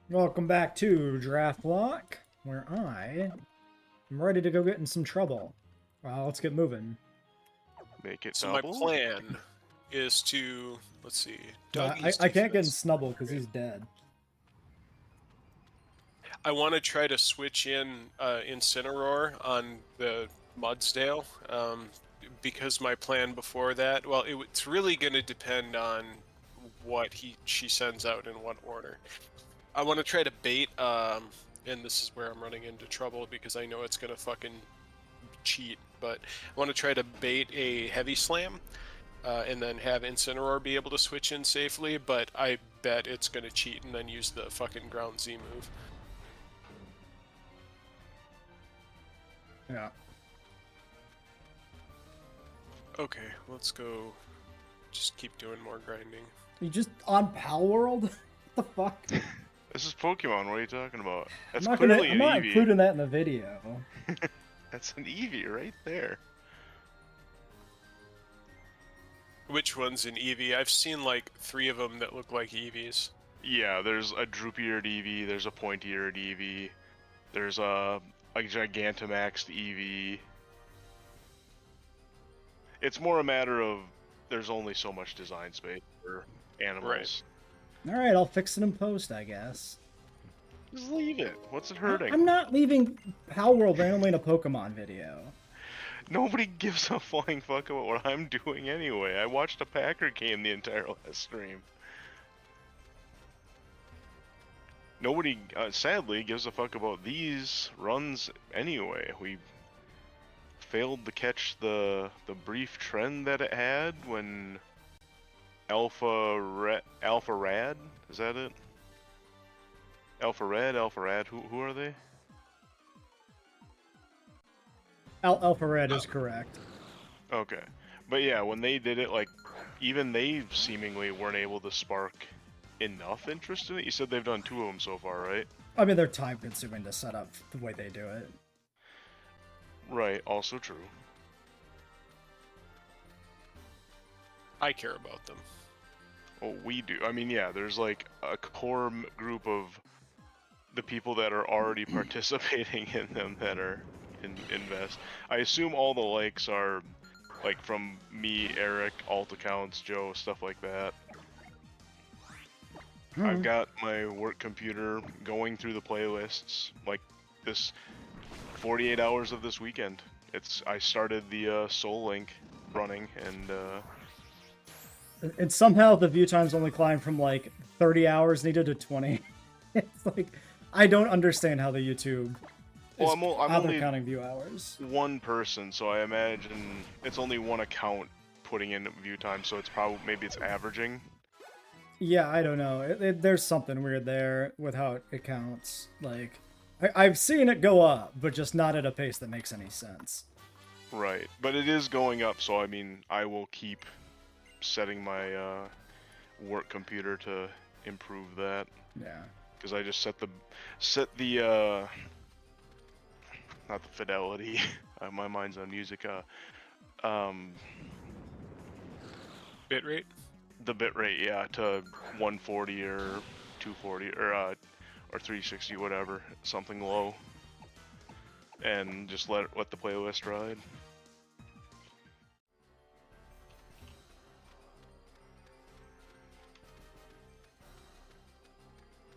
Welcome back to Draftlocke, where I am ready to go get in some trouble. Well, let's get moving. Make it So double? my plan is to, let's see, Doug, I can't get in Snubble because he's dead. I want to try to switch in Incineroar on the Mudsdale, because my plan before that, well, it's really going to depend on what she sends out in what order. I want to try to bait, and this is where I'm running into trouble because I know it's going to fucking cheat, but I want to try to bait a Heavy Slam. And then have Incineroar be able to switch in safely, but I bet it's going to cheat and then use the fucking Ground Z move. Yeah. Okay, let's go. Just keep doing more grinding. You just on Pal World? What the fuck? This is Pokemon, what are you talking about? That's I'm clearly an not Eevee. including that in the video. That's an Eevee right there. Which one's an Eevee? I've seen like 3 of them that look like Eevees. Yeah, there's a droopy-eared Eevee, there's a pointy-eared Eevee, there's a Gigantamaxed Eevee. It's more a matter of there's only so much design space for animals. Alright, I'll fix it in post, I guess. Just leave it. What's it hurting? I'm not leaving Pal World randomly in a Pokemon video. Nobody gives a flying fuck about what I'm doing anyway. I watched a Packer game the entire last stream. Nobody, sadly, gives a fuck about these runs anyway. We failed to catch the brief trend that it had when Alpha Rad, is that it? Alpha Rad, who are they? Alpha Red is correct. Okay. But yeah, when they did it, like, even they seemingly weren't able to spark enough interest in it. You said they've done 2 of them so far, right? I mean, they're time consuming to set up the way they do it. Right, also true. I care about them. Well, we do. I mean, yeah, there's like a core group of the people that are already participating in them that are invest. I assume all the likes are like from me, Eric, alt accounts, Joe, stuff like that. I've got my work computer going through the playlists like this 48 hours of this weekend. I started the Soul Link running and somehow the view times only climbed from like 30 hours needed to 20. It's like, I don't understand how the YouTube is, I'm how only they're counting view hours. one person, so I imagine it's only one account putting in view time, so it's probably, maybe it's averaging. Yeah, I don't know. There's something weird there with how it counts. Like, I've seen it go up, but just not at a pace that makes any sense. Right, but it is going up, so I mean, I will keep setting my work computer to improve that. Yeah. Because I just set the not the fidelity. My mind's on music. Bitrate? The bitrate, yeah, to 140 or 240 or 360, whatever, something low, and just let the playlist ride.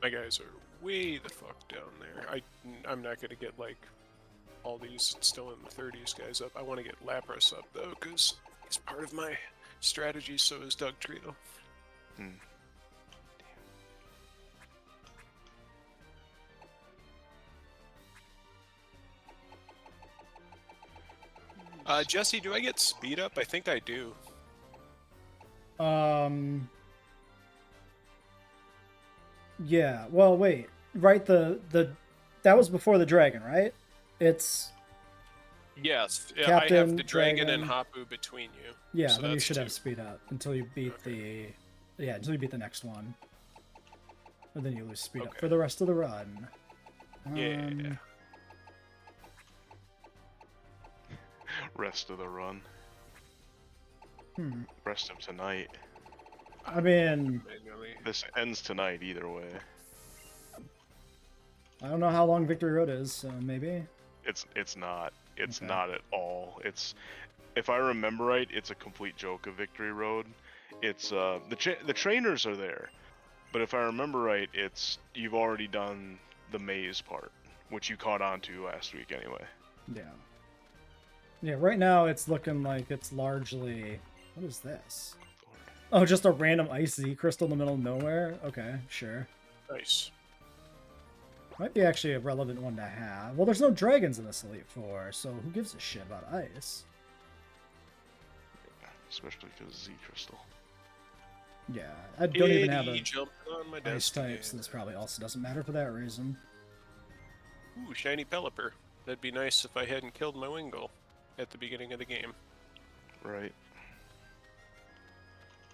My guys are way the fuck down there. I'm not gonna get like all these still in the 30s guys up. I want to get Lapras up though, because he's part of my strategy. So is Doug Trito. Jesse, do I get speed up? I think I do. Yeah. Well, wait. Right. That was before the dragon, right? It's. Yes. Yeah, Captain, I have the dragon and Dragon. Hapu between you. Yeah. So Then you that's should 2. have speed up until you beat the. Yeah, until you beat the next one. And then you lose speed up Okay. for the rest of the run. Yeah. Rest of the run. Rest of tonight. I mean, Manually. This ends tonight either way. I don't know how long Victory Road is, so maybe. It's not. It's Okay. not at all. It's, if I remember right, it's a complete joke of Victory Road. It's the trainers are there, but if I remember right, it's you've already done the maze part, which you caught on to last week anyway. Yeah. Yeah, right now it's looking like it's largely... What is this? Oh, just a random ice Z crystal in the middle of nowhere? Okay, sure. Nice. Might be actually a relevant one to have. Well, there's no dragons in this Elite Four, so who gives a shit about ice? Especially because Z Crystal. Yeah, I don't even have Itty a jumping on my ice desk type, again. so this probably also doesn't matter for that reason. Ooh, shiny Pelipper. That'd be nice if I hadn't killed my Wingull at the beginning of the game. Right.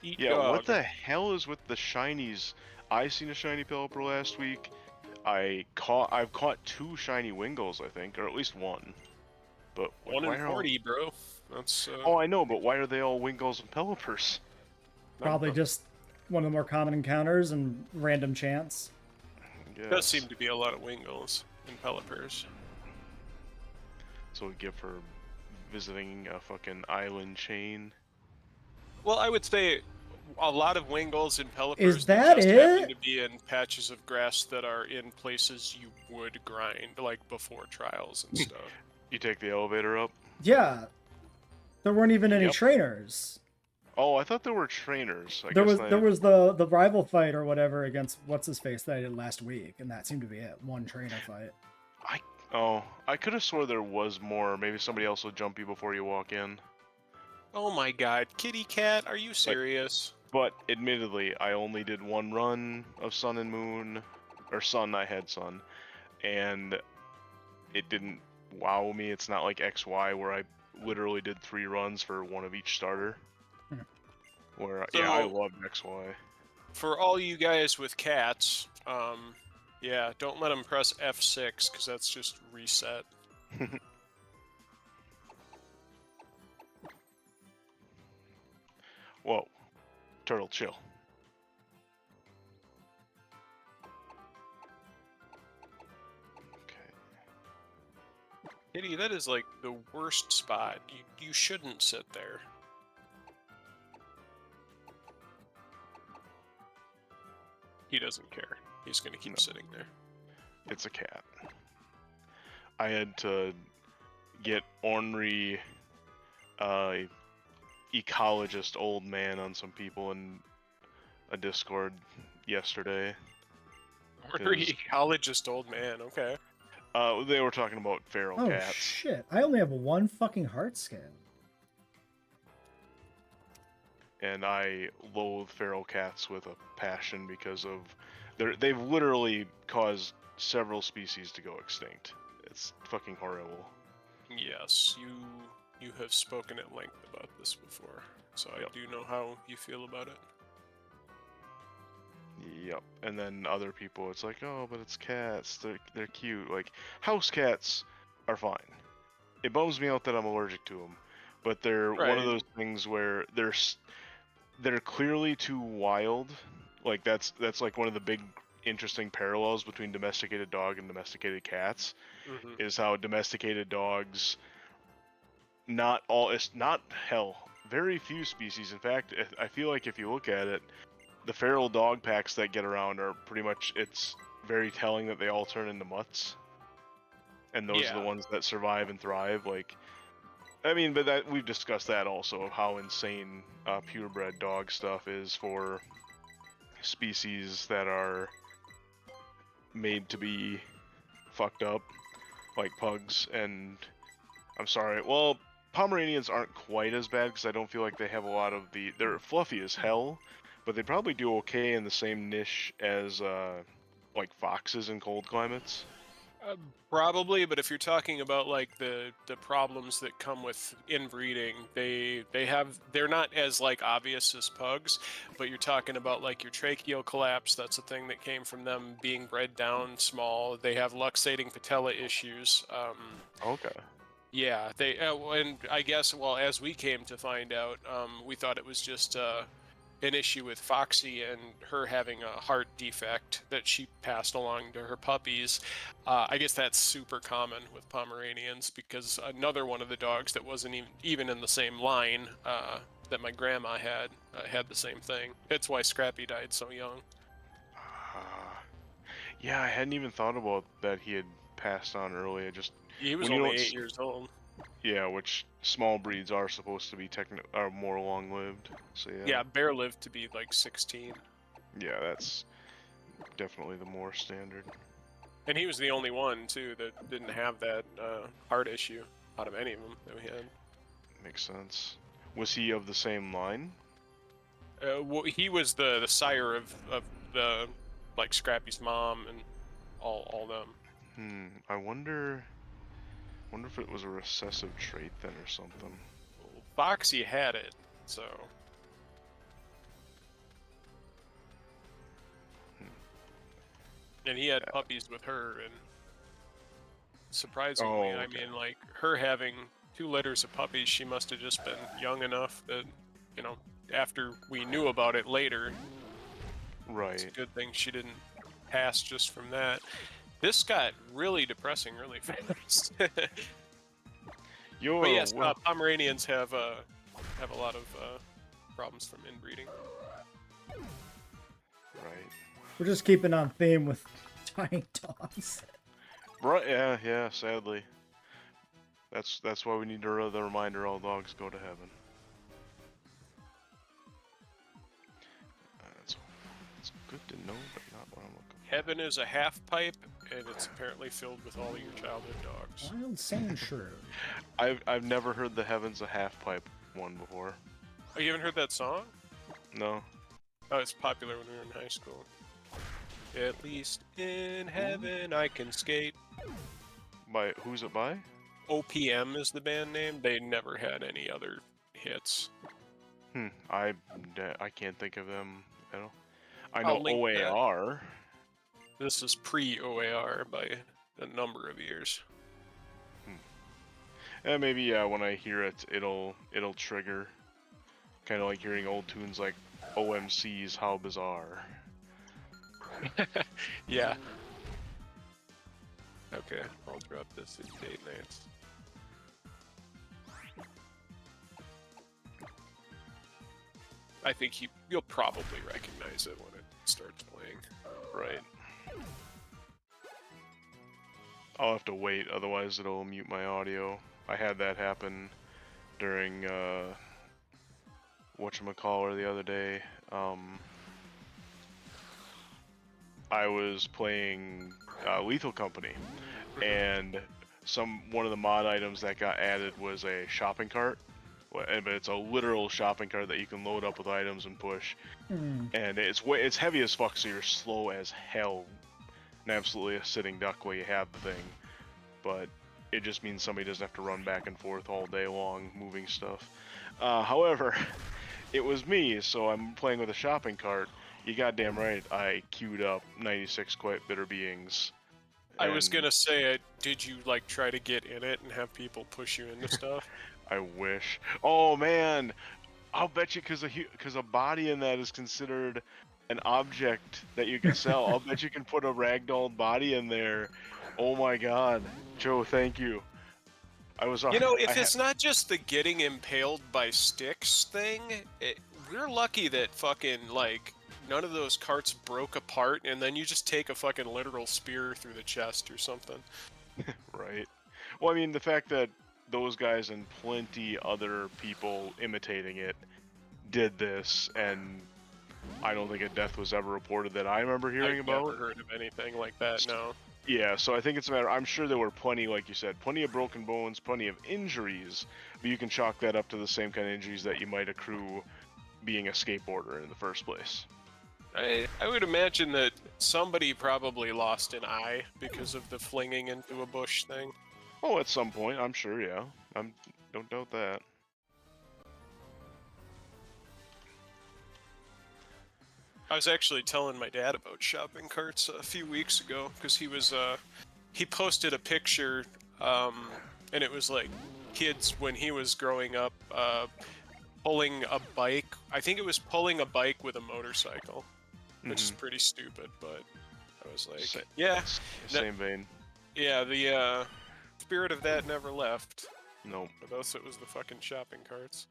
Eat Yeah, dog. what the hell is with the shinies? I seen a shiny Pelipper last week. I've caught 2 shiny Wingulls, I think, or at least one. But 1 why in are all... 40, bro. That's Oh, I know, but why are they all Wingulls and Pelipers? Probably just one of the more common encounters and random chance. It does seem to be a lot of Wingulls and Pelipers. So we get for visiting a fucking island chain. Well, I would say a lot of Wingulls and Pelipers Is that just happen it? to be in patches of grass that are in places you would grind, like before trials and stuff. You take the elevator up? Yeah. There weren't even any Yep. trainers. Oh, I thought there were trainers. There was the rival fight or whatever against what's his face that I did last week, and that seemed to be it. One trainer fight. I could have swore there was more. Maybe somebody else will jump you before you walk in. Oh my god, kitty cat, are you serious? But admittedly, I only did 1 run of Sun and Moon, or Sun. I had Sun, and it didn't wow me. It's not like XY where I literally did 3 runs for 1 of each starter. Where yeah, I love XY. For all you guys with cats, yeah, don't let them press F6 because that's just reset. Whoa, turtle, chill. Okay. Kitty, that is like the worst spot. You shouldn't sit there. He doesn't care. He's gonna keep sitting there. It's a cat. I had to get ornery, ecologist old man on some people in a Discord yesterday. Ornery ecologist old man, okay. They were talking about feral Oh cats. shit! I only have 1 fucking heart scan. And I loathe feral cats with a passion because of they've literally caused several species to go extinct. It's fucking horrible. Yes, you have spoken at length about this before, so I do know how you feel about it. Yep. And then other people, it's like, oh, but it's cats. They're cute. Like, house cats are fine. It bums me out that I'm allergic to them, but they're one of those things where they're clearly too wild. Like that's like one of the big interesting parallels between domesticated dog and domesticated cats, is how domesticated dogs, very few species. In fact, I feel like if you look at it, the feral dog packs that get around are pretty much, it's very telling that they all turn into mutts. And those are the ones that survive and thrive. Like, I mean, but that we've discussed that also, of how insane purebred dog stuff is for species that are made to be fucked up, like pugs. And I'm sorry, well, Pomeranians aren't quite as bad because I don't feel like they have a lot of they're fluffy as hell, but they probably do okay in the same niche as like foxes in cold climates. Probably, but if you're talking about like the problems that come with inbreeding, they're not as like obvious as pugs, but you're talking about like your tracheal collapse. That's a thing that came from them being bred down small. They have luxating patella issues. Okay. Yeah, and I guess, well, as we came to find out, we thought it was just an issue with Foxy and her having a heart defect that she passed along to her puppies. I guess that's super common with Pomeranians, because another one of the dogs that wasn't even in the same line that my grandma had the same thing. That's why Scrappy died so young. Yeah, I hadn't even thought about that he had passed on early. I just He was when you only don't 8 years old. Yeah, which small breeds are supposed to be are more long-lived. So Yeah, Bear lived to be like 16. Yeah, that's definitely the more standard. And he was the only one, too, that didn't have that heart issue out of any of them that we had. Makes sense. Was he of the same line? Well, he was the sire of the, like, Scrappy's mom and all them. I wonder if it was a recessive trait then or something. Well, Foxy had it, so... And he had puppies with her, and surprisingly, I mean, like, her having 2 litters of puppies, she must have just been young enough that, you know, after we knew about it later, right, it's a good thing she didn't pass just from that. This got really depressing really fast. But yes, Pomeranians have a lot of problems from inbreeding. Right. We're just keeping on theme with tiny dogs. Right? Yeah. Sadly, that's why we need the reminder: all dogs go to heaven. It's good to know, but not what I'm looking for. Heaven is a half pipe, and it's apparently filled with all of your childhood dogs. Wild sand shrew. I've never heard the Heaven's a half pipe one before. Oh, you haven't heard that song? No. Oh, it's popular when we were in high school. At least in heaven I can skate. By who's it by? OPM is the band name. They never had any other hits. I can't think of them. I know OAR. This is pre-OAR by a number of years. And maybe when I hear it, it'll trigger. Kind of like hearing old tunes like OMC's How Bizarre. Yeah. Okay, I'll drop this in date nights. I think you'll probably recognize it when it starts playing. Right. I'll have to wait, otherwise it'll mute my audio. I had that happen during whatchamacallit the other day. I was playing Lethal Company, and one of the mod items that got added was a shopping cart. But it's a literal shopping cart that you can load up with items and push. And it's heavy as fuck, so you're slow as hell. And absolutely a sitting duck while you have the thing. But it just means somebody doesn't have to run back and forth all day long moving stuff. However, it was me, so I'm playing with a shopping cart. You goddamn right, I queued up 96 Quite Bitter Beings. I was gonna say, did you like try to get in it and have people push you into stuff? I wish. Oh man, I'll bet you because a body in that is considered an object that you can sell. I'll bet you can put a ragdoll body in there. Oh my god, Joe, thank you. If it's not just the getting impaled by sticks thing, we're lucky that fucking like none of those carts broke apart, and then you just take a fucking literal spear through the chest or something. Right. Well, I mean, the fact that those guys and plenty other people imitating it did this, and I don't think a death was ever reported that I remember hearing about. I've never heard of anything like that, no. Yeah, so I think it's a matter, I'm sure there were plenty, like you said, plenty of broken bones, plenty of injuries, but you can chalk that up to the same kind of injuries that you might accrue being a skateboarder in the first place. I would imagine that somebody probably lost an eye because of the flinging into a bush thing. Oh, at some point, I'm sure, yeah. Don't doubt that. I was actually telling my dad about shopping carts a few weeks ago because he posted a picture, and it was like kids when he was growing up pulling a bike. I think it was pulling a bike with a motorcycle, which is pretty stupid, but I was like, yeah. Same vein. Yeah, the spirit of that never left. Nope. For those, it was the fucking shopping carts.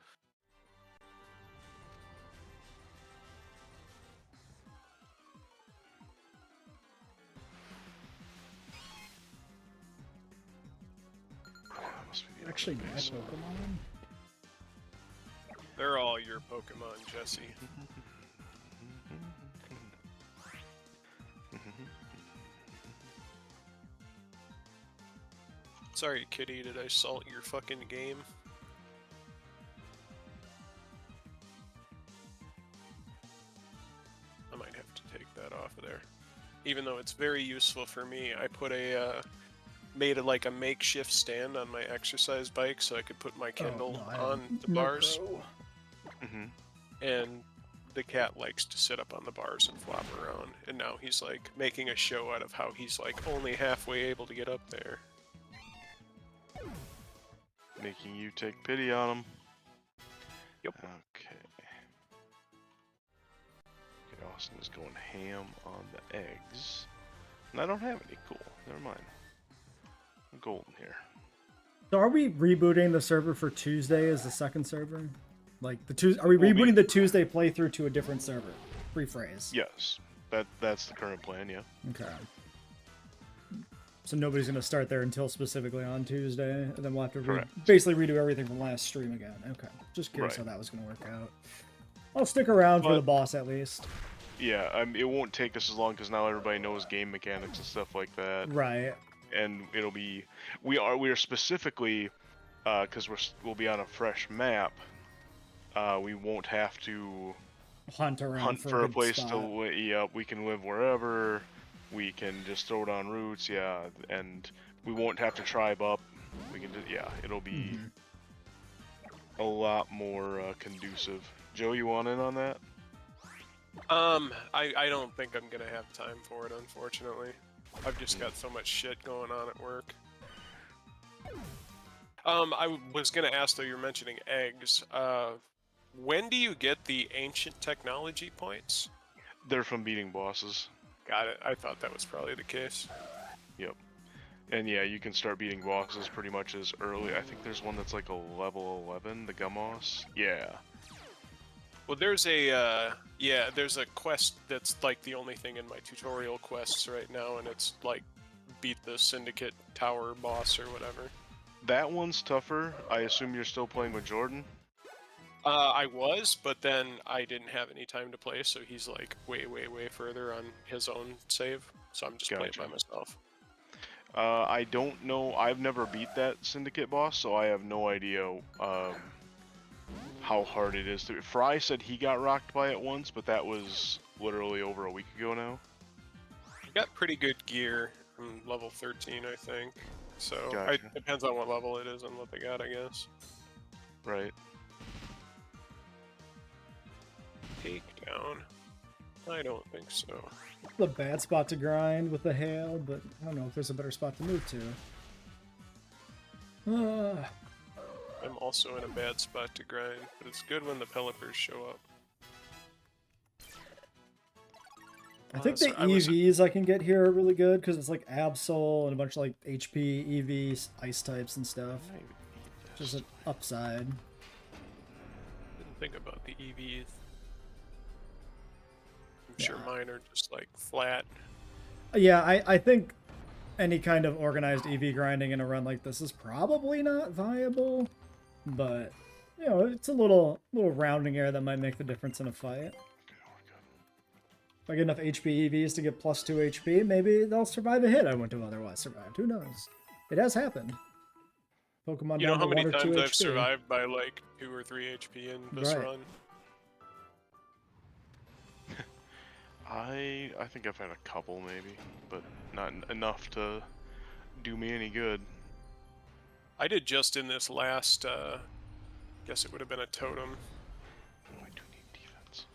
Actually, my Pokemon. They're all your Pokemon, Jesse. Sorry, kitty, did I salt your fucking game? I might have to take that off of there. Even though it's very useful for me, I put made like a makeshift stand on my exercise bike so I could put my Kindle on the bars. And the cat likes to sit up on the bars and flop around. And now he's like making a show out of how he's like only halfway able to get up there. Making you take pity on him. Yep. Okay. Okay, Austin is going ham on the eggs. And I don't have any. Cool. Never mind. I'm golden here. So are we rebooting the server for Tuesday as the second server? Like the Tuesday? Are we rebooting the Tuesday playthrough to a different server? Rephrase. Yes. That's the current plan, yeah. Okay. So nobody's going to start there until specifically on Tuesday, and then we'll have to basically redo everything from last stream again. Okay. Just curious how that was going to work out. I'll stick around for the boss at least. Yeah, it won't take us as long because now everybody knows game mechanics and stuff like that. Right. And it'll be we are specifically because we'll be on a fresh map. We won't have to hunt for a place to. Yeah, we can live wherever. We can just throw down roots, yeah, and we won't have to tribe up. We can just, yeah, it'll be a lot more conducive. Joe, you want in on that? I don't think I'm gonna have time for it, unfortunately. I've just got so much shit going on at work. I was gonna ask though, you're mentioning eggs. When do you get the ancient technology points? They're from beating bosses. Got it. I thought that was probably the case. Yep. And yeah, you can start beating bosses pretty much as early. I think there's one that's like a level 11, the Gummos. Yeah. Well, there's there's a quest that's like the only thing in my tutorial quests right now, and it's like beat the Syndicate Tower boss or whatever. That one's tougher. I assume you're still playing with Jordan? I was, but then I didn't have any time to play, so he's like way further on his own save, so I'm just playing by myself. I don't know. I've never beat that Syndicate boss, so I have no idea how hard it is to. Fry said he got rocked by it once, but that was literally over a week ago now. I got pretty good gear. I'm level 13, I think. So gotcha. It depends on what level it is and what they got, I guess. Right. Takedown? I don't think so. It's a bad spot to grind with the hail, but I don't know if there's a better spot to move to. I'm also in a bad spot to grind, but it's good when the Pelipers show up. I think the EVs I can get here are really good because it's like Absol and a bunch of like HP, EV, ice types and stuff. Just an upside. Didn't think about the EVs. I'm sure mine are just like flat. Yeah, I think any kind of organized EV grinding in a run like this is probably not viable, but you know, it's a little rounding error that might make the difference in a fight. If I get enough HP EVs to get plus 2 HP, maybe they'll survive a hit I wouldn't have otherwise survived. Who knows? It has happened. Pokemon you know down how to many 1 or 2 times I've HP. survived by like 2 or 3 HP in this run? I think I've had a couple maybe, but not enough to do me any good. I did just in this last, guess it would have been a totem. Oh, I do need defense.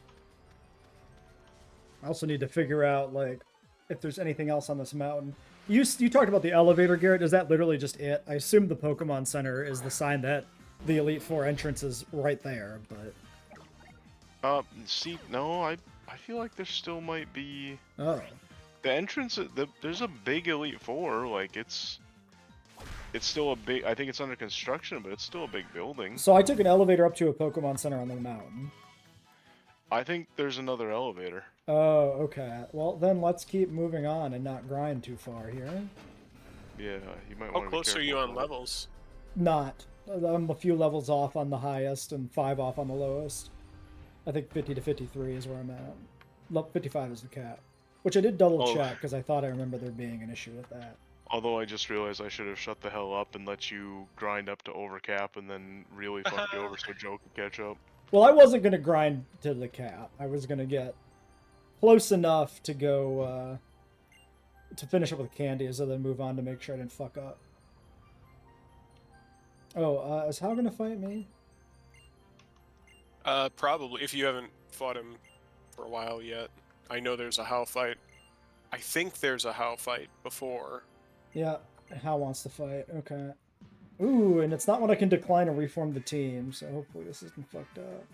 I also need to figure out like if there's anything else on this mountain. You talked about the elevator, Garrett. Is that literally just it? I assume the Pokemon Center is the sign that the Elite Four entrance is right there, but... See, no, I feel like there still might be... Oh. The entrance, there's a big Elite Four, like, it's still a big... I think it's under construction, but it's still a big building. So I took an elevator up to a Pokemon Center on the mountain. I think there's another elevator. Oh, okay. Well, then let's keep moving on and not grind too far here. Yeah, you might How want to be close are you careful on with levels? Not. I'm a few levels off on the highest and 5 off on the lowest. I think 50 to 53 is where I'm at. 55 is the cap. Which I did double check because I thought I remember there being an issue with that. Although I just realized I should have shut the hell up and let you grind up to overcap and then really fuck you over so Joe could catch up. Well, I wasn't going to grind to the cap. I was going to get close enough to go to finish up with candies and then move on to make sure I didn't fuck up. Oh, is Hal going to fight me? Probably, if you haven't fought him for a while yet. I know there's a Hal fight. I think there's a Hal fight before. Yeah, Hal wants to fight. Okay. Ooh, and it's not when I can decline and reform the team, so hopefully this isn't fucked up.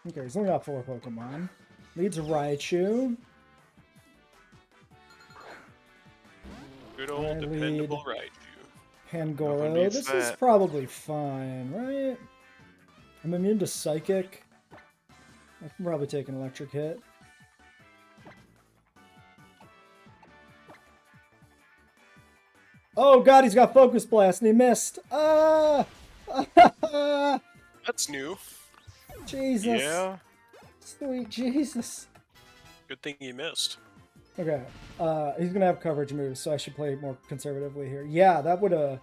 Okay, he's only got 4 Pokemon. Leads Raichu. Good old dependable Raichu. Pangoro. beats This is that. probably fine, right? I'm immune to Psychic. I can probably take an electric hit. Oh god, he's got Focus Blast and he missed. Ah! That's new. Jesus. Yeah. Sweet Jesus. Good thing you missed. Okay. He's gonna have coverage moves, so I should play more conservatively here. Yeah, that would have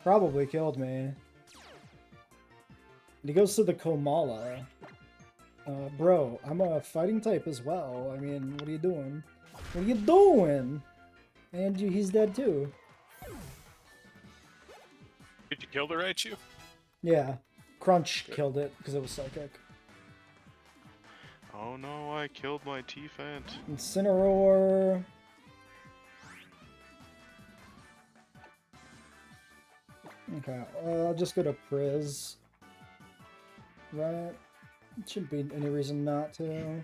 probably killed me. And he goes to the Komala. Bro, I'm a fighting type as well. I mean, what are you doing? What are you doing? And he's dead too. Did you kill the Raichu? Yeah. Crunch killed it because it was psychic. Oh no, I killed my T-Fant. Incineroar. Okay, I'll just go to Priz. Right? Shouldn't be any reason not to.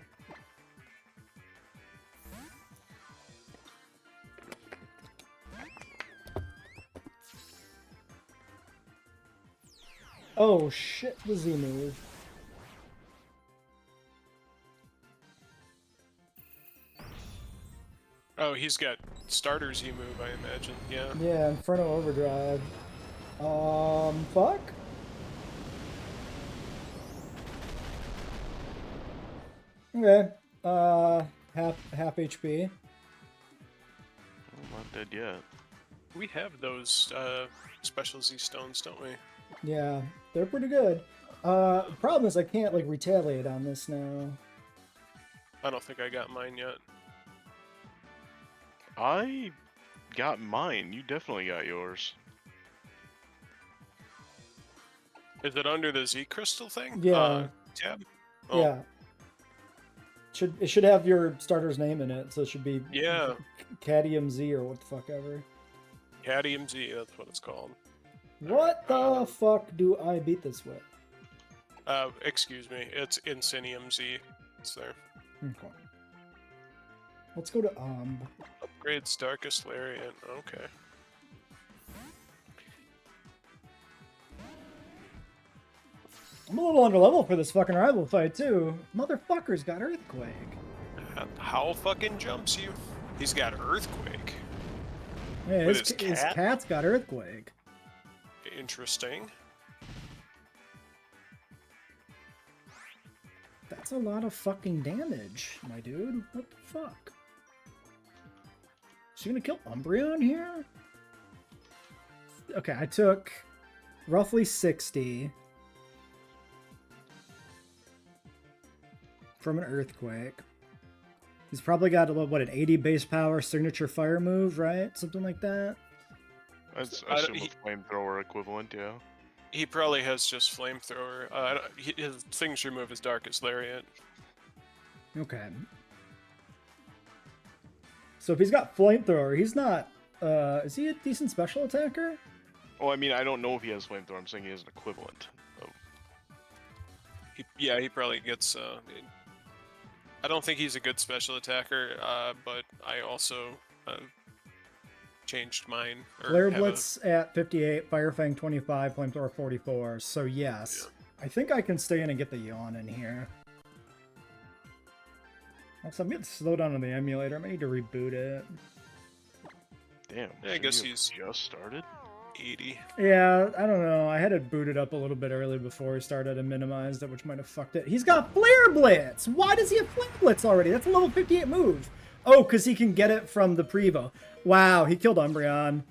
Oh shit, the Z move. Oh, he's got starter Z move, I imagine. Yeah. Yeah, Inferno Overdrive. Fuck? Okay. Half HP. I'm not dead yet. We have those special Z stones, don't we? Yeah, they're pretty good. Problem is I can't like retaliate on this now. I don't think I got mine yet. I got mine. You definitely got yours. Is it under the Z crystal thing? Yeah. Tab? Oh, Yeah. It should have your starter's name in it, so it should be yeah. Cadmium Z or what the fuck ever. Cadmium Z, that's what it's called. What the fuck do I beat this with? Excuse me, it's Insinium Z. It's there. Okay. Let's go to Upgrades Darkest Lariat, okay. I'm a little under level for this fucking rival fight too. Motherfucker's got Earthquake. How fucking jumps you? He's got Earthquake. Yeah, With his his cat? cat's got Earthquake. Interesting. That's a lot of fucking damage, my dude. What the fuck? Is she gonna kill Umbreon here? Okay, I took roughly 60 from an Earthquake. He's probably got, what, an 80 base power signature fire move, right? Something like that? That's I don't- assume a flamethrower equivalent, yeah. He probably has just Flamethrower. His signature move is Darkest Lariat. Okay. So if he's got Flamethrower, he's not Is he a decent special attacker? Oh, I mean, I don't know if he has flamethrower. I'm saying he has an equivalent. Of... He probably gets. I don't think he's a good special attacker, but I also changed mine. Flare Blitz at 58, Firefang 25, Flamethrower 44. So yes, yeah. I think I can stay in and get the yawn in here. Also, I'm getting slowed down on the emulator. I might need to reboot it. Damn. Yeah, I guess he's just started. 80. Yeah, I don't know. I had it booted up a little bit early before he started and minimized it, which might have fucked it. He's got Flare Blitz! Why does he have Flare Blitz already? That's a level 58 move. Oh, because he can get it from the Prevo. Wow, he killed Umbreon.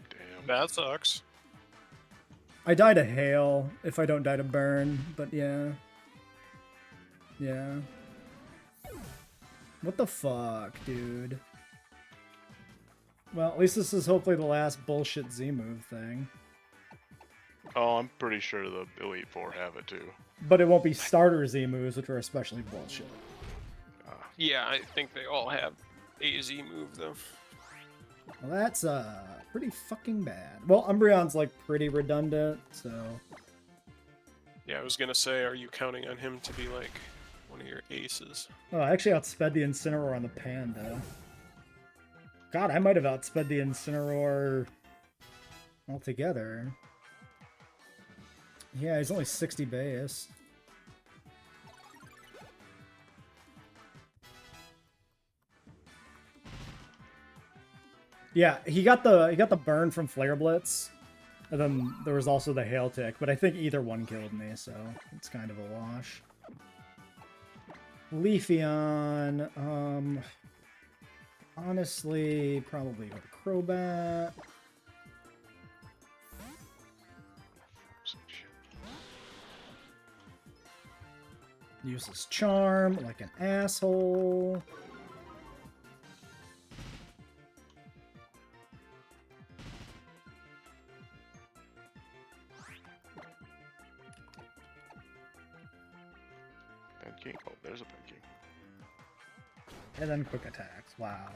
Damn. That sucks. I die to Hail if I don't die to Burn, but yeah. Yeah. What the fuck, dude? Well, at least this is hopefully the last bullshit Z-move thing. Oh, I'm pretty sure the Elite Four have it too. But it won't be starter Z-moves, which are especially bullshit. Yeah, I think they all have a Z move, though. Well, that's pretty fucking bad. Well, Umbreon's, like, pretty redundant, so... Yeah, I was gonna say, are you counting on him to be, like, one of your aces? Oh, I actually outsped the Incineroar on the Panda. God, I might have outsped the Incineroar altogether. Yeah, he's only 60 base. Yeah, he got the burn from Flare Blitz, and then there was also the Hail Tick, but I think either one killed me, so it's kind of a wash. Leafeon, honestly, probably go to Crobat. Use his charm like an asshole. Pancake. Oh, there's a pancake. And then quick attacks. Wow.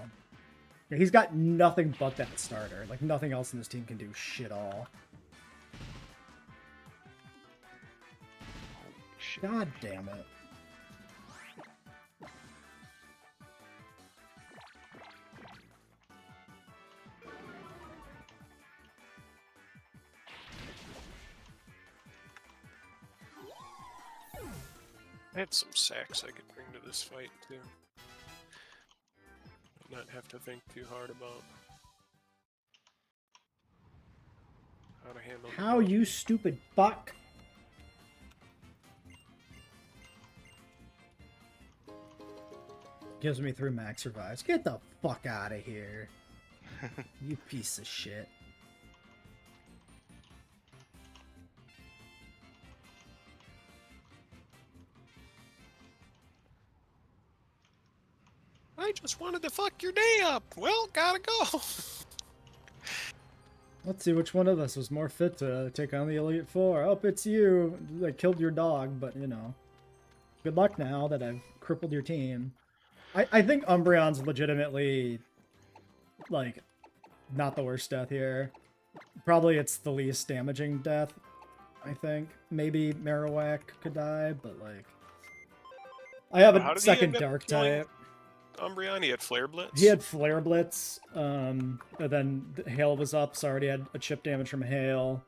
Yeah, he's got nothing but that starter. Like, nothing else in this team can do shit all. God damn it. I have some sacks I could bring to this fight, too. Not have to think too hard about how to handle How, you stupid fuck? Gives me 3 max revives. Get the fuck out of here. You piece of shit. I just wanted to fuck your day up. Well, gotta go. Let's see which one of us was more fit to take on the Elite Four. Oh, it's you. I killed your dog, but, you know. Good luck now that I've crippled your team. I think Umbreon's legitimately, like, not the worst death here. Probably it's the least damaging death, I think. Maybe Marowak could die, but, like... I have a second Dark type. Umbreon, he had Flare Blitz? He had Flare Blitz, and then Hail was up, so I already had a chip damage from Hail,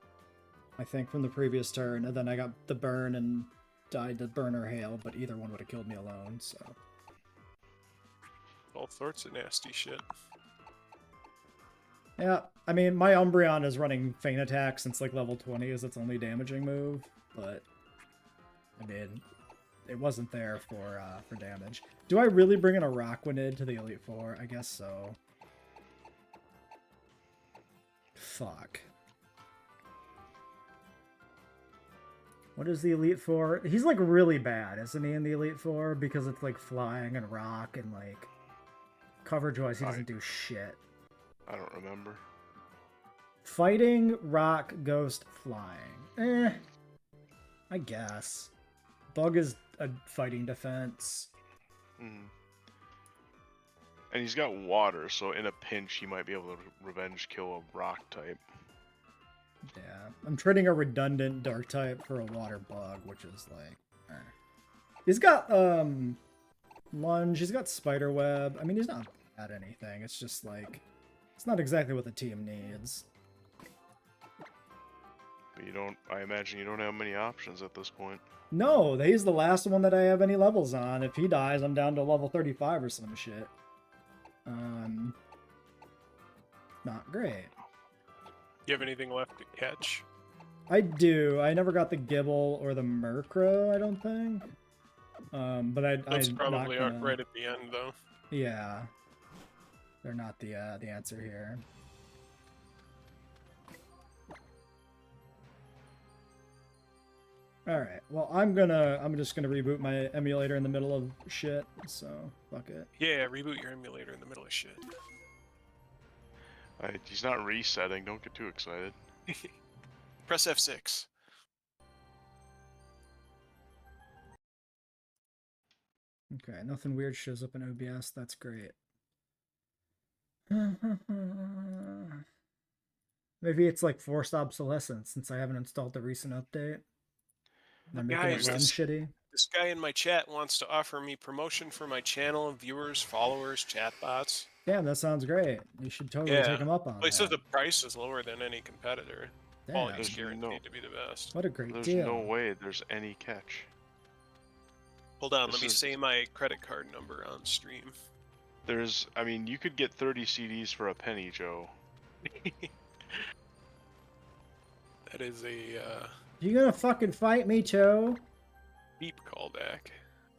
I think, from the previous turn, and then I got the burn and died to burn or Hail, but either one would have killed me alone, so... All sorts of nasty shit. Yeah, I mean, my Umbreon is running Feint Attack since, like, level 20 is its only damaging move, but, I mean, it wasn't there for damage. Do I really bring in a Rockwanid to the Elite Four? I guess so. Fuck. What is the Elite Four? He's, like, really bad, isn't he, in the Elite Four? Because it's, like, flying and rock and, like, coverage-wise, he doesn't do shit. I don't remember. Fighting, rock, ghost, flying. I guess. Bug is a fighting defense. And he's got water, so in a pinch he might be able to revenge kill a rock type. Yeah, I'm trading a redundant dark type for a water bug, which is like... He's got, lunge, he's got spider web. I mean, he's not bad at anything. It's just like... It's not exactly what the team needs. But you don't... I imagine you don't have many options at this point. No, he's the last one that I have any levels on. If he dies, I'm down to level 35 or some shit. Not great. You have anything left to catch? I do. I never got the Gibble or the Murkrow, I don't think. But That's I'm probably not gonna... right at the end, though. Yeah. They're not the answer here. Alright, well I'm just gonna reboot my emulator in the middle of shit, so fuck it. Yeah, reboot your emulator in the middle of shit. He's not resetting, don't get too excited. Press F6. Okay, nothing weird shows up in OBS, that's great. Maybe it's like forced obsolescence since I haven't installed the recent update. They're making Guys, it run shitty. This guy in my chat wants to offer me promotion for my channel, viewers, followers, chatbots. Damn, that sounds great. You should totally take him up on Well, he says that. the price is lower than any competitor. Damn, Quality's There's guaranteed to be the best. what a great There's deal. no way there's any catch. Hold on, This let me is- say my credit card number on stream. I mean, you could get 30 CDs for a penny, Joe. That is a You gonna fucking fight me, Cho? deep callback.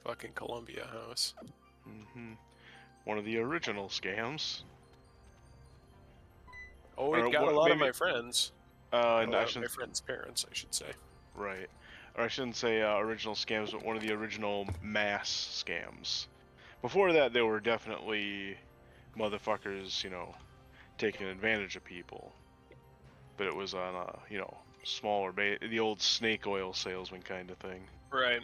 Fucking Columbia House. Mm-hmm. One of the original scams. Oh, Or it got what- a lot of maybe- my friends. And A I lot of my shouldn't, friends' parents, I should say. right. Or I shouldn't say original scams, but one of the original mass scams. Before that, they were definitely motherfuckers, you know, taking advantage of people. But it was on a, you know, smaller the old snake oil salesman kind of thing. Right.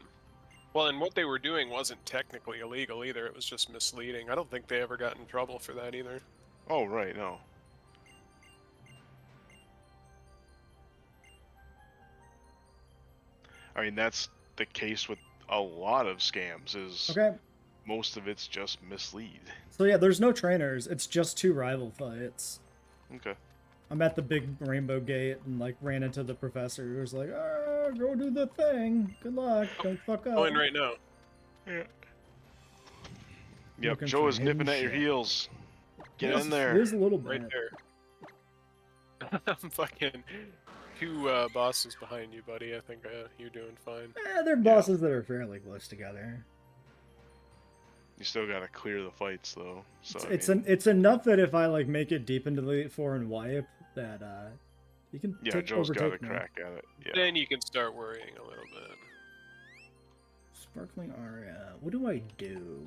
Well, and what they were doing wasn't technically illegal either. It was just misleading. I don't think they ever got in trouble for that either. Oh, right, no. I mean, that's the case with a lot of scams, is Okay. most of it's just mislead. So yeah, there's no trainers. It's just 2 rival fights. Okay. I'm at the big rainbow gate and like ran into the professor who was like, "Ah, go do the thing. Good luck. Don't fuck up." Going right now. Yeah. Yep, Looking Joe for is nipping at your shit. heels. Get Yes, in there. Here's a little bit. Right there. I'm fucking 2 bosses behind you, buddy. I think you're doing fine. They're bosses that are fairly close together. You still gotta clear the fights, though. So It's enough that if I like make it deep into the Elite Four and wipe, that you can yeah, Joe's got a overtake me. crack at it. Yeah. Then you can start worrying a little bit. Sparkling Aria. What do I do?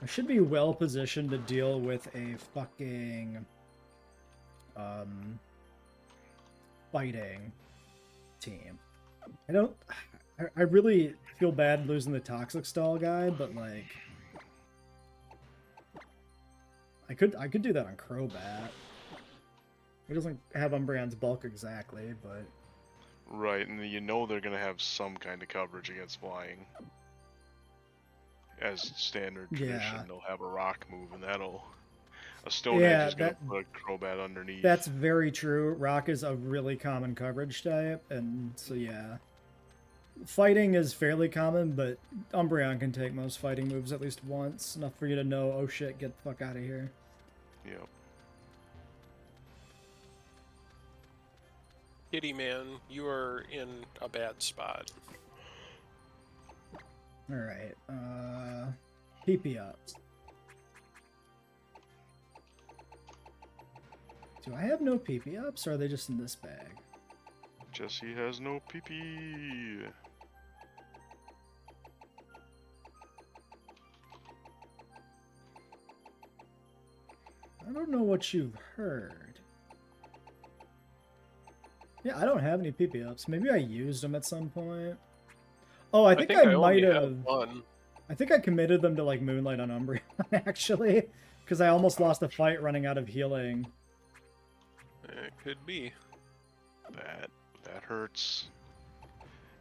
I should be well positioned to deal with a fucking fighting team. I really feel bad losing the Toxic Stall guy, but like I could do that on Crobat. He doesn't have Umbreon's bulk exactly, but Right, and you know they're gonna have some kind of coverage against flying. As standard tradition, Yeah. they'll have a rock move, and a Stone Yeah, Edge is gonna that- put a Crobat underneath. that's very true. Rock is a really common coverage type, and so yeah. Fighting is fairly common, but Umbreon can take most fighting moves at least once. Enough for you to know, oh shit, get the fuck out of here. Yep. Kitty man, you are in a bad spot. Alright, PP ups. Do I have no PP ups, or are they just in this bag? Jesse has no PP. I don't know what you've heard. Yeah, I don't have any PP ups. Maybe I used them at some point. Oh, I think I only might had have. one. I think I committed them to like Moonlight on Umbreon, actually, because I almost lost a fight running out of healing. It could be. That hurts.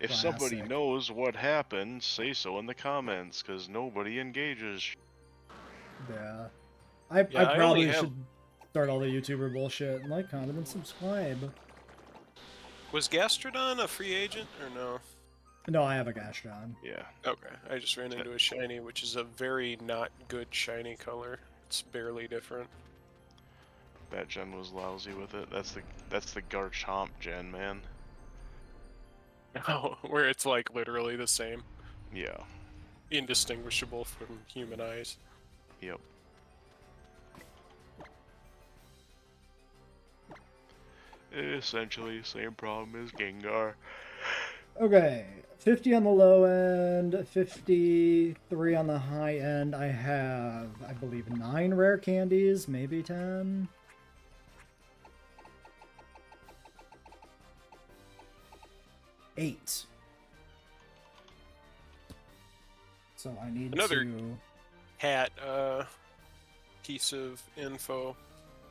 If somebody Classic. knows what happened, say so in the comments, because nobody engages. Yeah. I I probably only have- should start all the YouTuber bullshit and like, comment, and subscribe. Was Gastrodon a free agent or no? No, I have a Gastrodon. Yeah. Okay, I just ran into a shiny, which is a very not good shiny color. It's barely different. That gen was lousy with it. That's the Garchomp gen, man. Oh, where it's like literally the same, Yeah. indistinguishable from human eyes. Yep. Essentially, same problem as Gengar. Okay, 50 on the low end, 53 on the high end. I have, I believe, 9 rare candies, maybe 10. Eight. So I need Another- to... Hat, piece of info.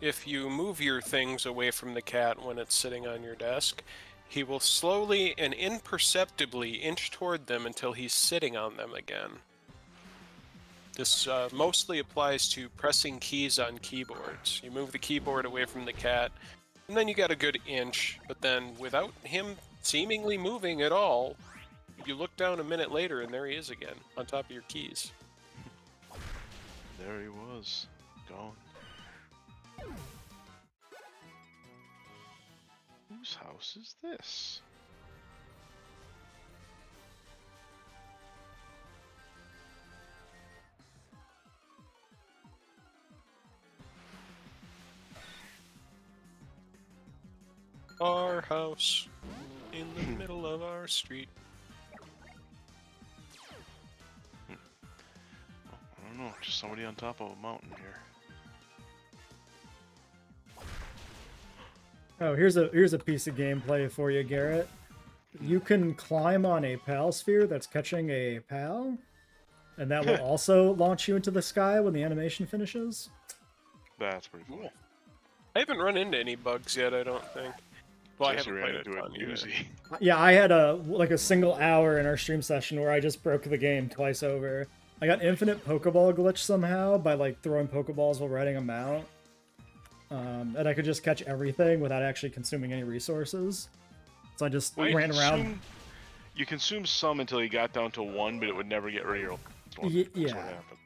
If you move your things away from the cat when it's sitting on your desk, he will slowly and imperceptibly inch toward them until he's sitting on them again. This mostly applies to pressing keys on keyboards. You move the keyboard away from the cat, and then you got a good inch, but then without him seemingly moving at all, you look down a minute later and there he is again, on top of your keys. There he was. Gone. Whose house is this? Our house in the middle of our street. I don't know, just somebody on top of a mountain here. Oh, here's a piece of gameplay for you, Garrett. You can climb on a PAL sphere that's catching a PAL, and that will also launch you into the sky when the animation finishes. That's pretty cool. Cool. I haven't run into any bugs yet, I don't think. Well, I Jesse haven't ran played into a it ton in either. Uzi. Yeah, I had a single hour in our stream session where I just broke the game twice over. I got infinite Pokeball glitch somehow by like throwing Pokeballs while riding a mount. And I could just catch everything without actually consuming any resources. So I just Well, ran around. You consumed some until you got down to 1, but it would never get rerolled. That's Yeah. what happened.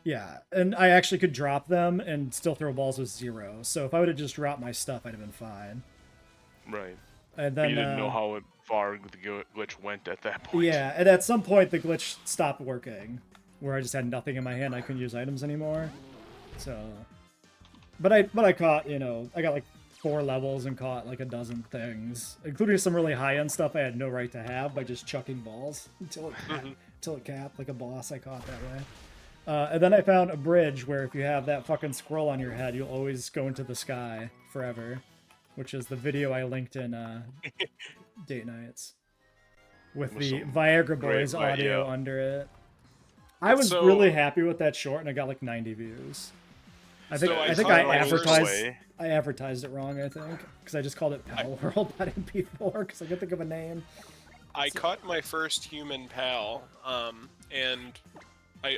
Yeah, and I actually could drop them and still throw balls with 0. So if I would have just dropped my stuff, I'd have been fine. Right. And But then you didn't know how far the glitch went at that point. yeah, and at some point the glitch stopped working, where I just had nothing in my hand. I couldn't use items anymore. So, but I caught, you know, I got like 4 levels and caught like a dozen things, including some really high end stuff I had no right to have by just chucking balls until it capped like a boss I caught that way. And then I found a bridge where if you have that fucking scroll on your head, you'll always go into the sky forever, which is the video I linked in Date Nights with the some Viagra great Boys audio yeah. under it. I was So- really happy with that short, and I got like 90 views. I think So I I think caught I my first advertised way. I advertised it wrong. I think because I just called it Pal World at MP4 because I couldn't think of a name. I caught my first human pal, and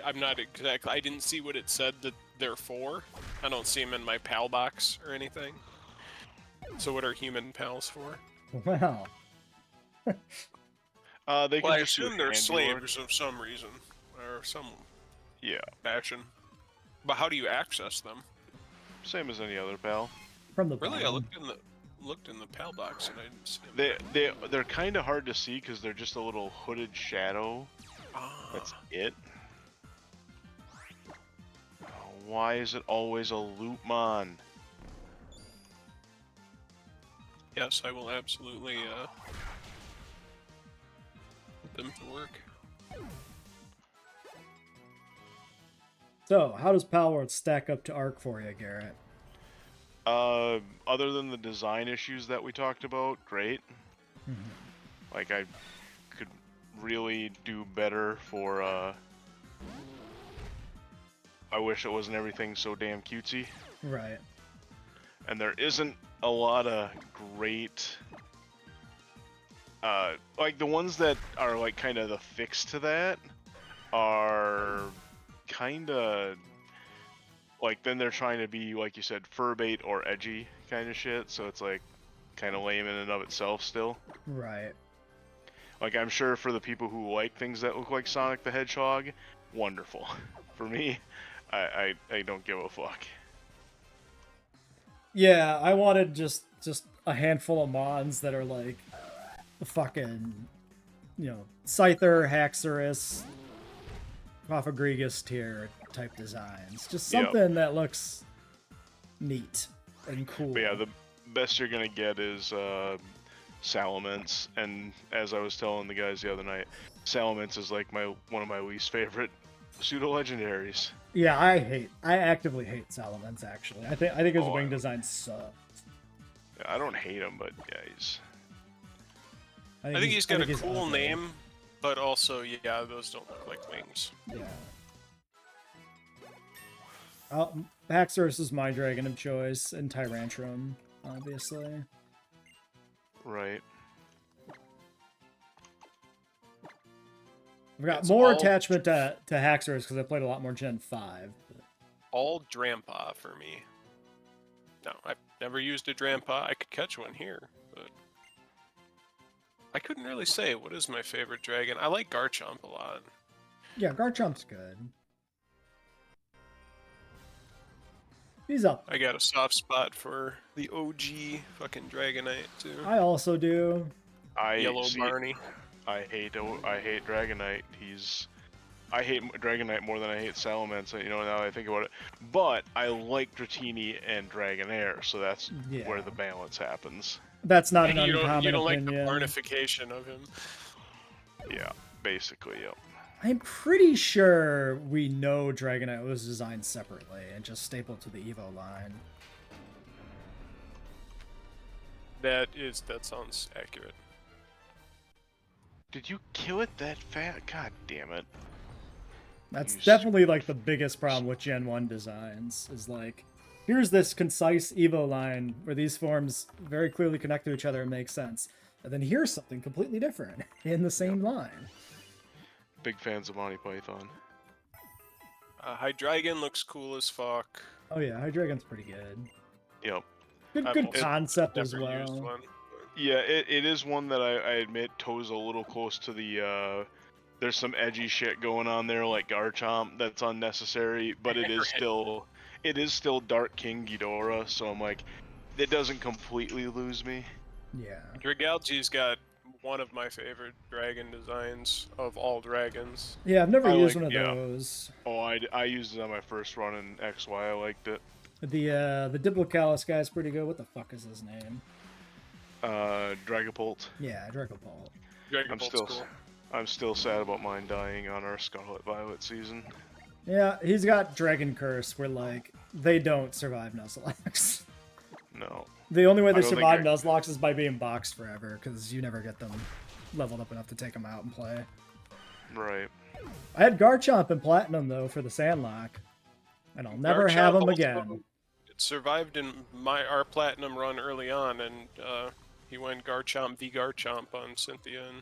I'm not exactly. I didn't see what it said that they're for. I don't see them in my pal box or anything. So what are human pals for? Wow. They can Well, I just do assume they're handiwork. slaves of some reason or some Yeah. fashion. But how do you access them? Same as any other pal. From the Really, I bottom. looked in the pal box and I didn't see them. They're kind of hard to see because they're just a little hooded shadow. Ah, That's it. Oh, why is it always a Loopmon? yes, I will absolutely put them to work. So, how does Pal World stack up to Arc for you, Garrett? Other than the design issues that we talked about, great. Like I could really do better for, I wish it wasn't everything so damn cutesy. Right. And there isn't a lot of great, like the ones that are like kind of the fix to that are kind of like, then they're trying to be, like you said, fur bait or edgy kind of shit, so it's like kind of lame in and of itself still. Right. Like, I'm sure for the people who like things that look like Sonic the Hedgehog, wonderful. For me, I don't give a fuck. Yeah, I wanted just a handful of mons that are like the fucking, Scyther, Haxorus, Propagrigus tier type designs. Just something that looks neat and cool. But yeah, the best you're gonna get is Salamence, and as I was telling the guys the other night, Salamence is like one of my least favorite pseudo-legendaries. Yeah, I actively hate Salamence, actually. I think his wing design sucks. Yeah, I don't hate him, but yeah, he's... I think he's got a cool name, but also, yeah, those don't look like wings. Yeah. Haxorus is my dragon of choice, and Tyrantrum, obviously. Right. I've got more attachment to Haxorus because I played a lot more Gen 5. But... all Drampa for me. No, I've never used a Drampa. I could catch one here, but I couldn't really say what is my favorite dragon. I like Garchomp a lot. Yeah, Garchomp's good. He's up. I got a soft spot for the OG fucking Dragonite too. I also do. Yellow Barney. I hate Dragonite. I hate Dragonite more than I hate Salamence, now that I think about it. But I like Dratini and Dragonair, so that's where the balance happens. That's not an uncommon opinion. You don't like the barnification of him. Yeah, basically, yep. I'm pretty sure we know Dragonite was designed separately and just stapled to the Evo line. That sounds accurate. Did you kill it that fast? God damn it. That's definitely like the biggest problem with Gen 1 designs, is like, here's this concise Evo line where these forms very clearly connect to each other and make sense. And then here's something completely different in the same line. Big fans of Monty Python. Hydreigon looks cool as fuck. Oh yeah, Hydreigon's pretty good. Yep. Good concept as well. Used one. Yeah, it is one that I admit toes a little close to the, there's some edgy shit going on there, like Garchomp, that's unnecessary, but it is still Dark King Ghidorah, so I'm like, it doesn't completely lose me. Yeah. Dragalge's got one of my favorite dragon designs of all dragons. Yeah, I've never used one of those. Oh, I used it on my first run in XY, I liked it. The Diplocalus guy's pretty good. What the fuck is his name? Dragapult. Yeah, Dragapult. I'm still sad about mine dying on our Scarlet Violet season. Yeah, he's got Dragon Curse where, like, they don't survive Nuzlocke. No. The only way they survive Nuzlocke is by being boxed forever, because you never get them leveled up enough to take them out and play. Right. I had Garchomp in Platinum, though, for the Sandlock. And I'll never have him again. It survived in our Platinum run early on, and he went Garchomp v Garchomp on Cynthia, and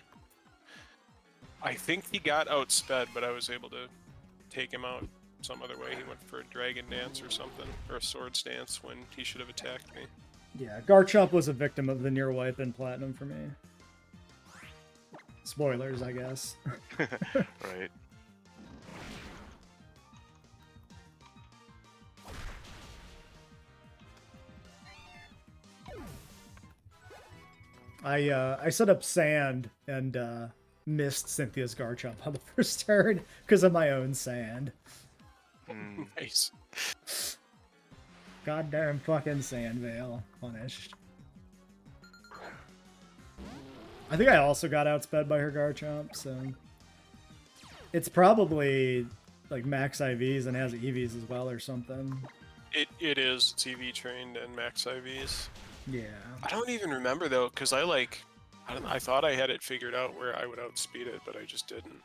I think he got outsped, but I was able to take him out some other way. He went for a Dragon Dance or something, or a Swords Dance when he should have attacked me. Yeah, Garchomp was a victim of the near wipe in Platinum for me. Spoilers, I guess. Right. I set up Sand and missed Cynthia's Garchomp on the first turn because of my own Sand. Nice. Goddamn fucking Sand Veil. Punished. I think I also got outsped by her Garchomp, so... It's probably, like, max IVs and has EVs as well or something. It is. It's EV trained and max IVs. Yeah. I don't even remember, though, because I I thought I had it figured out where I would outspeed it, but I just didn't.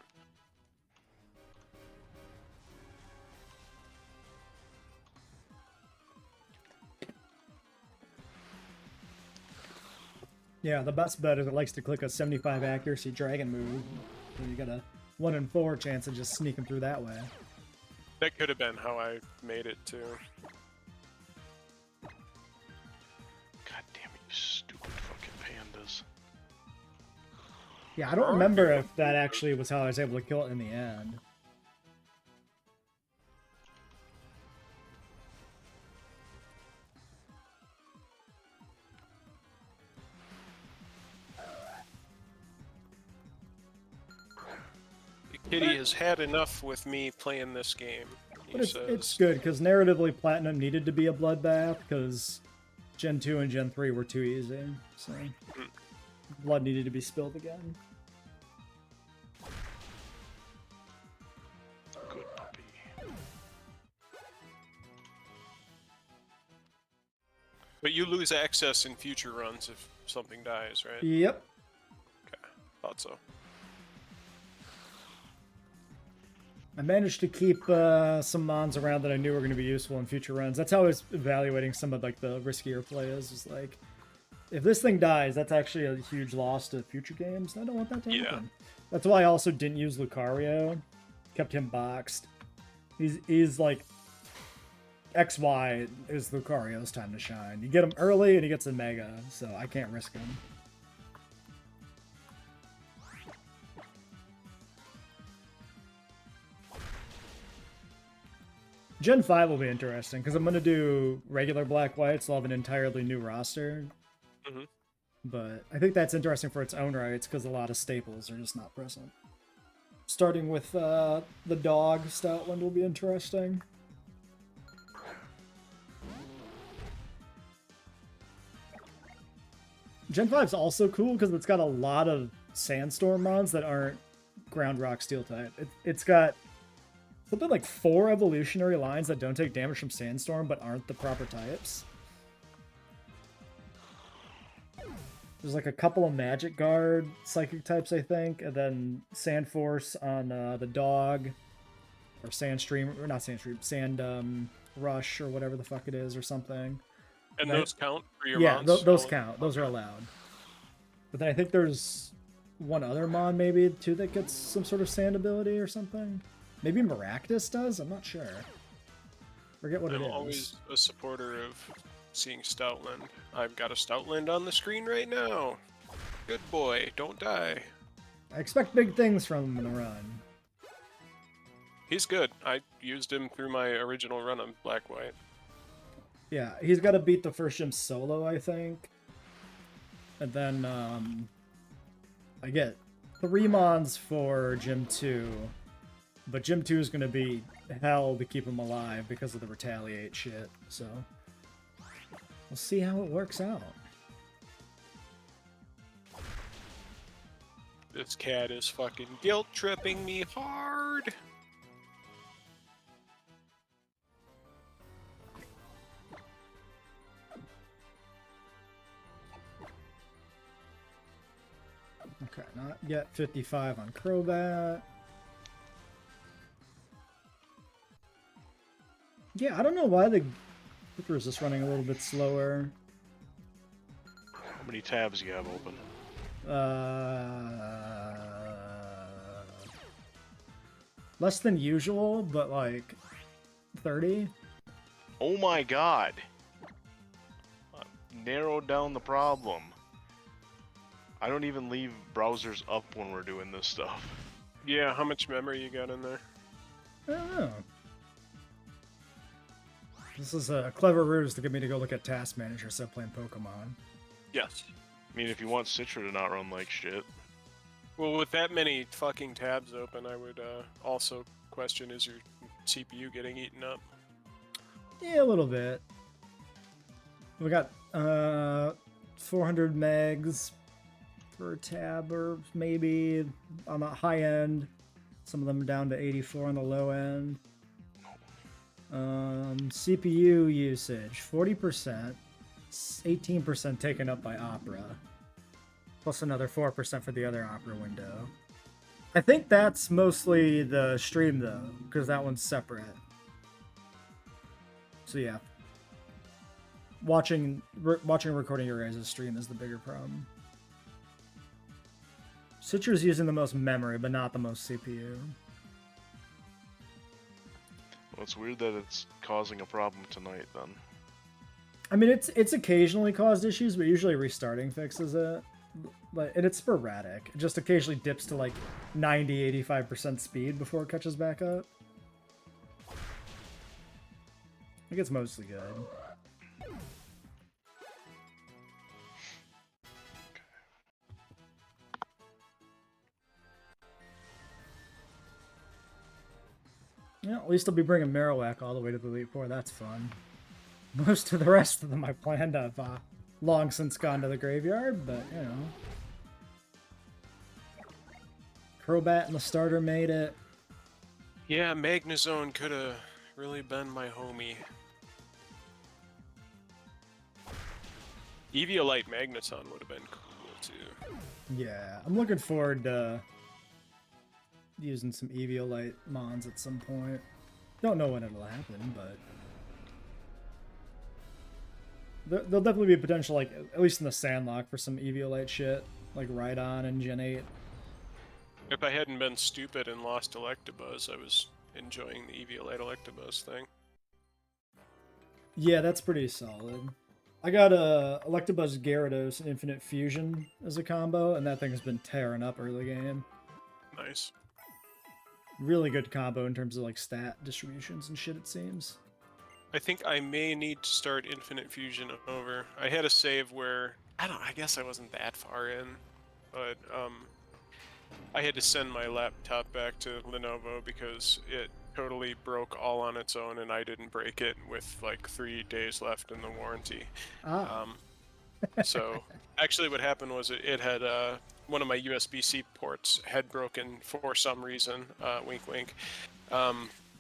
Yeah, the best bet is it likes to click a 75 accuracy dragon move. So you got a 1 in 4 chance of just sneaking through that way. That could have been how I made it too. God damn it, you stupid fucking pandas. Yeah, I don't remember if that actually was how I was able to kill it in the end. Kitty has had enough with me playing this game. But it's good, because narratively Platinum needed to be a bloodbath, because Gen 2 and Gen 3 were too easy, so blood needed to be spilled again. Good puppy. But you lose access in future runs if something dies, right? Yep. Okay, thought so. I managed to keep some mons around that I knew were going to be useful in future runs. That's how I was evaluating some of like the riskier plays. Is like, if this thing dies, that's actually a huge loss to future games. I don't want that to happen. That's why I also didn't use Lucario. Kept him boxed. He's like XY is Lucario's time to shine. You get him early and he gets a Mega, so I can't risk him. Gen 5 will be interesting, because I'm going to do regular Black-White, so I'll have an entirely new roster. Mm-hmm. But I think that's interesting for its own rights, because a lot of staples are just not present. Starting with the dog Stoutland will be interesting. Gen 5's also cool, because it's got a lot of Sandstorm mons that aren't Ground, Rock, Steel type. It's got something like 4 evolutionary lines that don't take damage from Sandstorm but aren't the proper types. There's like a couple of Magic Guard Psychic types, I think, and then Sand Force on the dog, or Sandstream, or not Sandstream, Sand Rush, or whatever the fuck it is, or something. And those count for your mons? mons? Those count. Those are allowed. But then I think there's one other mon, maybe, too, that gets some sort of Sand ability or something. Maybe Maractus does? I'm not sure. Forget what it is. I'm always a supporter of seeing Stoutland. I've got a Stoutland on the screen right now. Good boy, don't die. I expect big things from him in the run. He's good. I used him through my original run on Black-White. Yeah, he's got to beat the first gym solo, I think. And then I get 3 mons for Gym 2. But Gym 2 is going to be hell to keep him alive because of the retaliate shit, so we'll see how it works out. This cat is fucking guilt-tripping me hard. Okay, not yet 55 on Crobat. Yeah, I don't know why the Clipper is just running a little bit slower. How many tabs do you have open? Less than usual, but like 30. Oh my god! Narrowed down the problem. I don't even leave browsers up when we're doing this stuff. Yeah, how much memory you got in there? I don't know. This is a clever ruse to get me to go look at Task Manager instead of playing Pokemon. Yes. I mean, if you want Citra to not run like shit. Well, with that many fucking tabs open, I would also question, is your CPU getting eaten up? Yeah, a little bit. We got 400 megs per tab, or maybe on the high end. Some of them are down to 84 on the low end. CPU usage 40%, 18% taken up by Opera. plus another 4% for the other opera window. I think that's mostly the stream though, because that one's separate. So yeah, watching and recording your guys' stream is the bigger problem. Citra's using the most memory, but not the most CPU. Well, it's weird that it's causing a problem tonight then. I mean, it's occasionally caused issues, but usually restarting fixes it. And it's sporadic. It just occasionally dips to like 90, 85% speed before it catches back up. I think it's mostly good. Yeah, at least I'll be bringing Marowak all the way to the Elite Four. That's fun. Most of the rest of them I planned have long since gone to the graveyard, but, you know. Crobat and the starter made it. Yeah, Magnezone could have really been my homie. Eviolite Magneton would have been cool, too. Yeah, I'm looking forward to using some Eviolite Mons at some point. Don't know when it'll happen, but there'll definitely be potential, like, at least in the Sandlock, for some Eviolite shit, like Rhydon and Gen 8. If I hadn't been stupid and lost Electabuzz, I was enjoying the Eviolite Electabuzz thing. Yeah, that's pretty solid. I got a Electabuzz Gyarados and Infinite Fusion as a combo, and that thing has been tearing up early game. Nice. Really good combo in terms of like stat distributions and shit, it seems. I think I may need to start Infinite Fusion over. I had a save where I guess I wasn't that far in, but I had to send my laptop back to Lenovo because it totally broke all on its own, and I didn't break it with like 3 days left in the warranty. So actually what happened was it had one of my USB-C ports had broken for some reason, wink wink,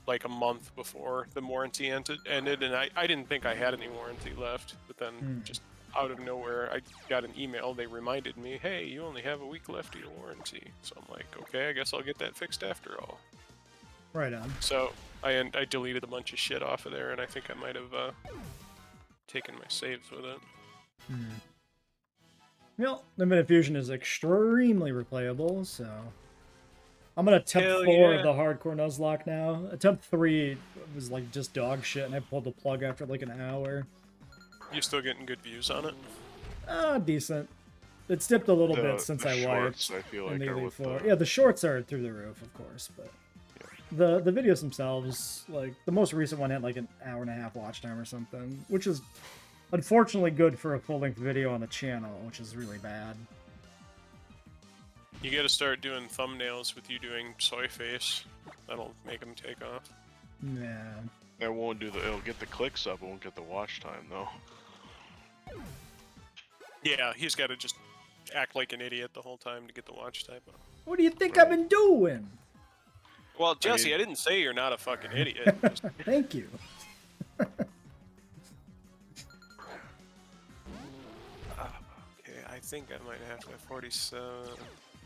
like a month before the warranty ended, and I didn't think I had any warranty left, but then just out of nowhere I got an email. They reminded me, hey, you only have a week left of your warranty. So I'm like, okay, I guess I'll get that fixed after all. Right on. So I deleted a bunch of shit off of there, and I think I might have taken my saves with it. Well, Infinite Fusion is extremely replayable, so I'm gonna attempt Hell 4 yeah. of the hardcore Nuzlocke now. Attempt 3 was like just dog shit, and I pulled the plug after like an hour. You still getting good views on it? Decent. It's dipped a little bit since the I shorts, wiped I feel in like, the are Elite with Four. the... Yeah, the shorts are through the roof, of course, but the videos themselves, like the most recent one had like an hour-and-a-half watch time or something, which is unfortunately good for a full-length video on the channel, which is really bad. You gotta start doing thumbnails with you doing soy face. That'll make them take off. Yeah. It won't do it'll get the clicks up, it won't get the watch time though. Yeah, he's gotta just act like an idiot the whole time to get the watch time up. What do you think I've been doing? Well, Jesse, I didn't say you're not a fucking idiot. Just... Thank you. Okay, I think I might have to 47.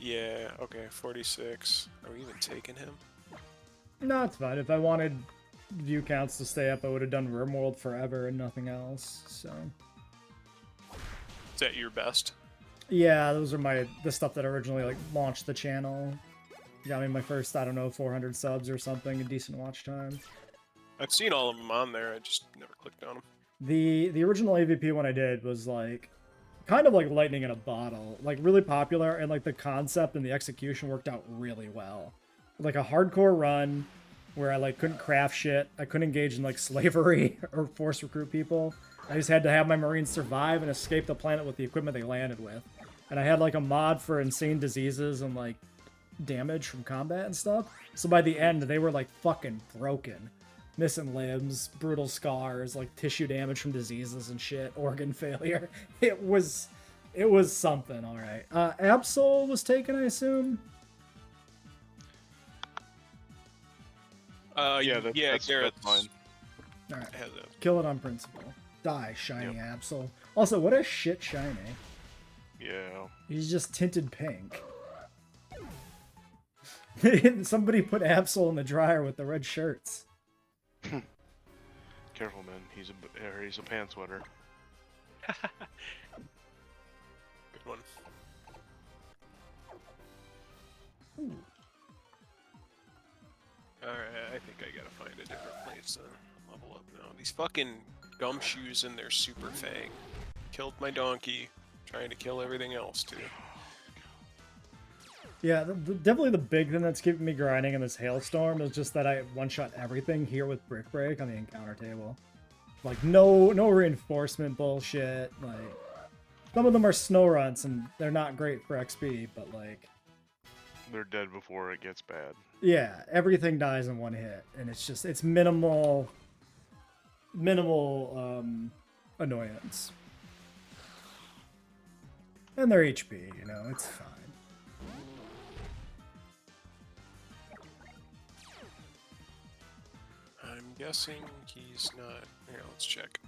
Yeah, okay, 46. Are we even taking him? No, it's fine. If I wanted view counts to stay up, I would have done RimWorld forever and nothing else, so... Is that your best? Yeah, those are the stuff that originally like launched the channel. Got me my first, I don't know, 400 subs or something, a decent watch time. I've seen all of them on there, I just never clicked on them. The original AVP one I did was like kind of like lightning in a bottle, like really popular, and like the concept and the execution worked out really well. Like a hardcore run where I like couldn't craft shit, I couldn't engage in like slavery or force recruit people. I just had to have my Marines survive and escape the planet with the equipment they landed with. And I had like a mod for insane diseases and like damage from combat and stuff. So by the end, they were like fucking broken. Missing limbs, brutal scars, like tissue damage from diseases and shit, organ failure. It was something, alright. Absol was taken, I assume? Yeah, that's Garrett's fine. Alright, has it. kill it on principle. Die, shiny Absol. Also, what a shit shiny. Yeah. He's just tinted pink. Somebody put Absol in the dryer with the red shirts. Careful, man. He's a pants sweater. Good one. Alright, I think I gotta find a different place to level up now. These fucking gumshoes and their super fang killed my donkey, trying to kill everything else too. Yeah, definitely the big thing that's keeping me grinding in this hailstorm is just that I one-shot everything here with Brick Break on the encounter table. Like, no reinforcement bullshit. Like, some of them are snow runs, and they're not great for XP, but, like... They're dead before it gets bad. Yeah, everything dies in one hit, and it's just, it's minimal annoyance. And their HP, you know, it's fine. I'm guessing he's not... Here, let's check.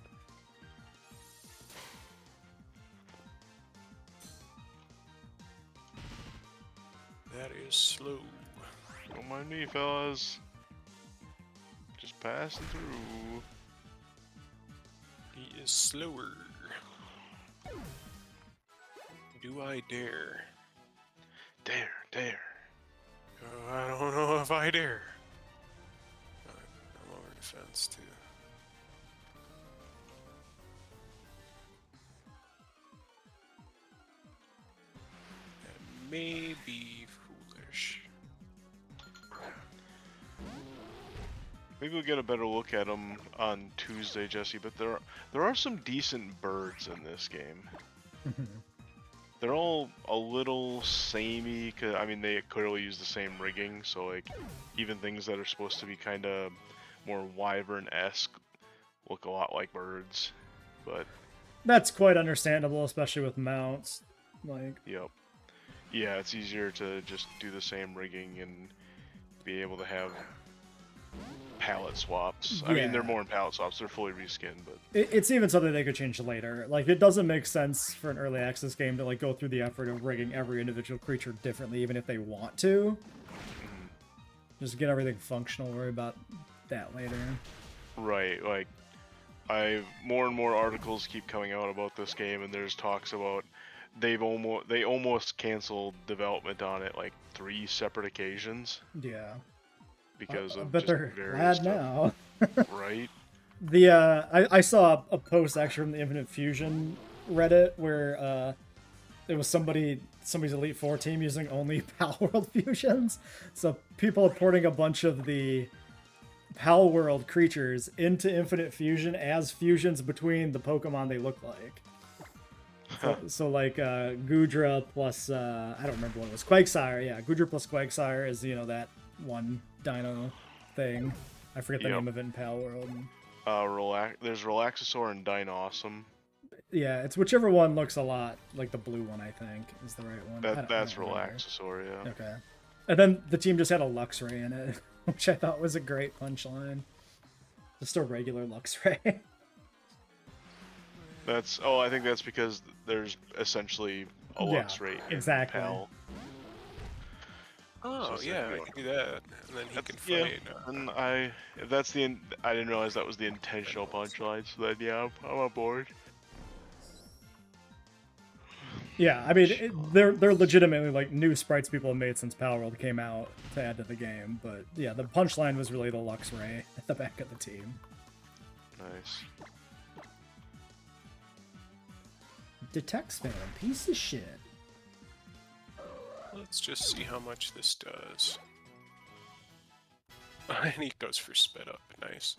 That is slow. Don't mind me, fellas. Just passing through. He is slower. Do I dare? Dare. I don't know if I dare. I'm over defense too. That may be foolish. Maybe we'll get a better look at them on Tuesday, Jesse, but there are some decent birds in this game. They're all a little samey, cause I mean they clearly use the same rigging, so like even things that are supposed to be kind of more wyvern-esque look a lot like birds, but That's quite understandable, especially with mounts. Like, yep, yeah, it's easier to just do the same rigging and be able to have palette swaps. I mean, they're more in palette swaps, they're fully reskinned, but it's even something they could change later. Like, it doesn't make sense for an early access game to like go through the effort of rigging every individual creature differently, even if they want to. Just get everything functional. Worry about that later. right, like more and more articles keep coming out about this game, and there's talks about they almost canceled development on it like 3 separate occasions Yeah. because of But just they're various glad stuff. now. Right? I saw a post actually from the Infinite Fusion Reddit where it was somebody's Elite Four team using only Pal World fusions. So people are porting a bunch of the Pal World creatures into Infinite Fusion as fusions between the Pokemon they look like. So like Gudra plus I don't remember what it was. Quagsire, yeah. Gudra plus Quagsire is, you know, that one dino thing. I forget the name of it in Pal World. There's Relaxasaur and Dynawesome. Yeah, it's whichever one looks a lot like the blue one, I think, is the right one. That's Relaxasaur, yeah. Okay. And then the team just had a Luxray in it, which I thought was a great punchline. Just a regular Luxray. I think that's because there's essentially a Luxray in exactly. Pal. Oh, So yeah, I can do that. And then he can fight. And I didn't realize that was the intentional punchline, so then yeah, I'm on board. Yeah, I mean, they're legitimately like new sprites people have made since Pal World came out to add to the game, but yeah, the punchline was really the Luxray at the back of the team. Nice. Detects fan, piece of shit. Let's just see how much this does. And he goes for sped up. Nice.